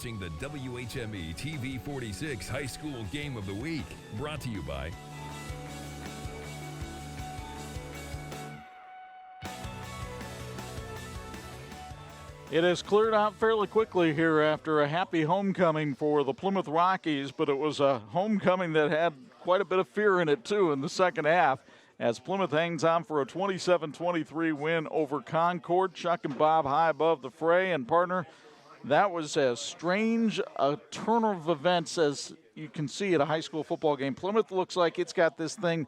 watching the WHME TV 46 High School Game of the Week. Brought to you by It has cleared out fairly quickly here after a happy homecoming for the Plymouth Rockies, but it was a homecoming that had quite a bit of fear in it, too, in the second half, as Plymouth hangs on for a 27-23 win over Concord. Chuck and Bob high above the fray, and partner, that was as strange a turn of events as you can see at a high school football game. Plymouth looks like it's got this thing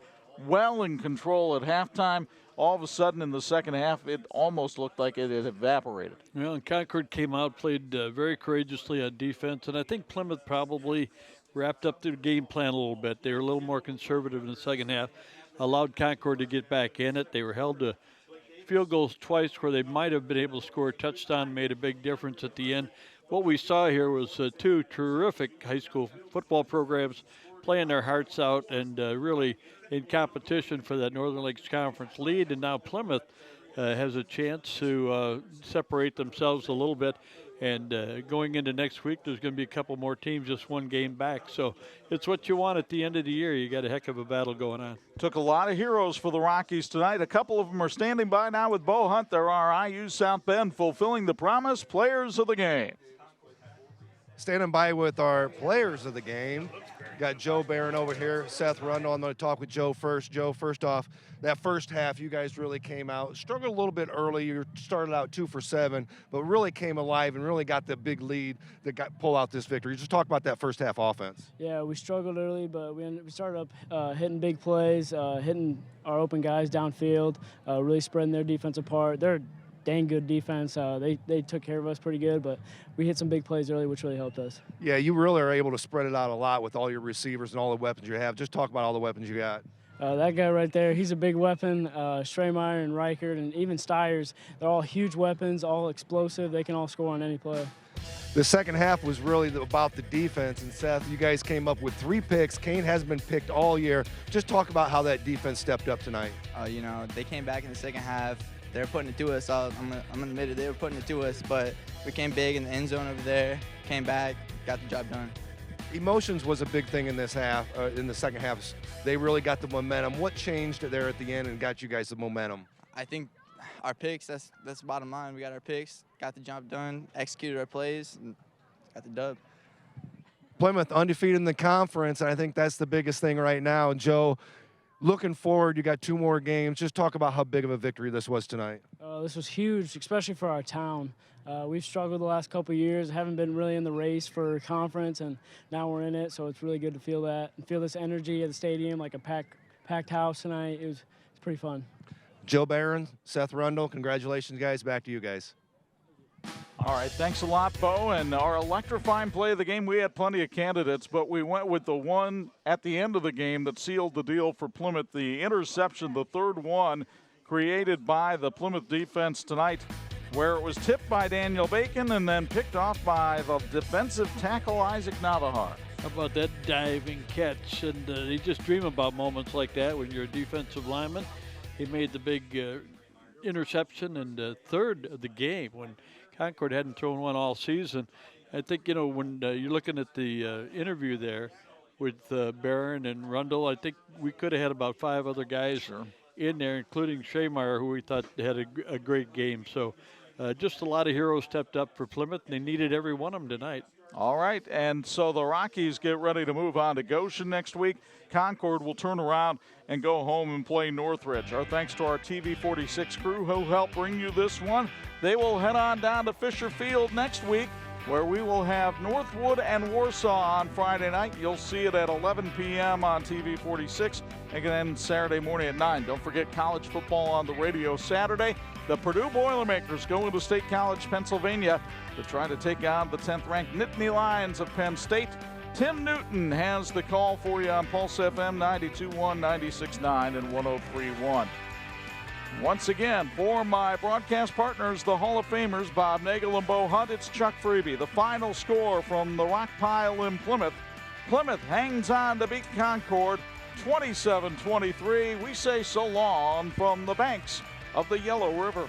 well in control at halftime. All of a sudden in the second half, it almost looked like it had evaporated. Well, and Concord came out, played very courageously on defense, and I think Plymouth probably wrapped up their game plan a little bit. They were a little more conservative in the second half, allowed Concord to get back in it. They were held to field goals twice where they might have been able to score a touchdown, made a big difference at the end. What we saw here was two terrific high school football programs playing their hearts out and really in competition for that Northern Lakes Conference lead. And now Plymouth has a chance to separate themselves a little bit. And going into next week, there's going to be a couple more teams just one game back. So it's what you want at the end of the year. You got a heck of a battle going on. Took a lot of heroes for the Rockies tonight. A couple of them are standing by now with Bo Hunt. There are IU South Bend fulfilling the promise players of the game. Standing by with our players of the game. Got Joe Barron over here, Seth Rundle. I'm going to talk with Joe first. Joe, first off, that first half, you guys really came out. Struggled a little bit early. You started out 2 for 7, but really came alive and really got the big lead that pull out this victory. Just talk about that first half offense. Yeah, we struggled early, but we started up hitting big plays, hitting our open guys downfield, really spreading their defense apart. They're dang good defense. They took care of us pretty good, but we hit some big plays early, which really helped us. Yeah, you really are able to spread it out a lot with all your receivers and all the weapons you have. Just talk about all the weapons you got. That guy right there, he's a big weapon. Straymeyer and Reichert and even Stiers, they're all huge weapons, all explosive. They can all score on any play. The second half was really about the defense. And Seth, you guys came up with 3 picks. Kane hasn't been picked all year. Just talk about how that defense stepped up tonight. They came back in the second half. They were putting it to us. I'm gonna admit it. They were putting it to us, but we came big in the end zone over there. Came back, got the job done. Emotions was a big thing in this half. In the second half, they really got the momentum. What changed there at the end and got you guys the momentum? I think our picks. That's the bottom line. We got our picks, got the job done, executed our plays, and got the dub. Plymouth undefeated in the conference, and I think that's the biggest thing right now. And Joe, looking forward, you got 2 more games. Just talk about how big of a victory this was tonight. This was huge, especially for our town. We've struggled the last couple of years, haven't been really in the race for conference, and now we're in it, so it's really good to feel that and feel this energy at the stadium, like a packed house tonight. It's pretty fun. Joe Barron, Seth Rundle, congratulations, guys. Back to you guys. All right, thanks a lot, Bo. And our electrifying play of the game, we had plenty of candidates, but we went with the one at the end of the game that sealed the deal for Plymouth. The interception, the third one, created by the Plymouth defense tonight, where it was tipped by Daniel Bacon and then picked off by the defensive tackle, Isaac Navahar. How about that diving catch? And you just dream about moments like that when you're a defensive lineman. He made the big interception and third of the game when Concord hadn't thrown one all season. I think, when you're looking at the interview there with Barron and Rundle, I think we could have had about 5 other guys in there, including Straymeyer, who we thought had a great game. So just a lot of heroes stepped up for Plymouth, and they needed every one of them tonight. All right, and so the Rockies get ready to move on to Goshen next week. Concord will turn around and go home and play Northridge. Our thanks to our TV 46 crew who helped bring you this one. They will head on down to Fisher Field next week, where we will have Northwood and Warsaw on Friday night. You'll see it at 11 p.m. on TV 46, and then Saturday morning at 9. Don't forget college football on the radio Saturday. The Purdue Boilermakers go into State College, Pennsylvania, to try to take on the 10th-ranked Nittany Lions of Penn State. Tim Newton has the call for you on Pulse FM 92.1, 96.9, and 103.1. Once again, for my broadcast partners, the Hall of Famers, Bob Nagel and Bo Hunt, it's Chuck Freeby. The final score from the Rock Pile in Plymouth. Plymouth hangs on to beat Concord 27-23. We say so long from the banks of the Yellow River.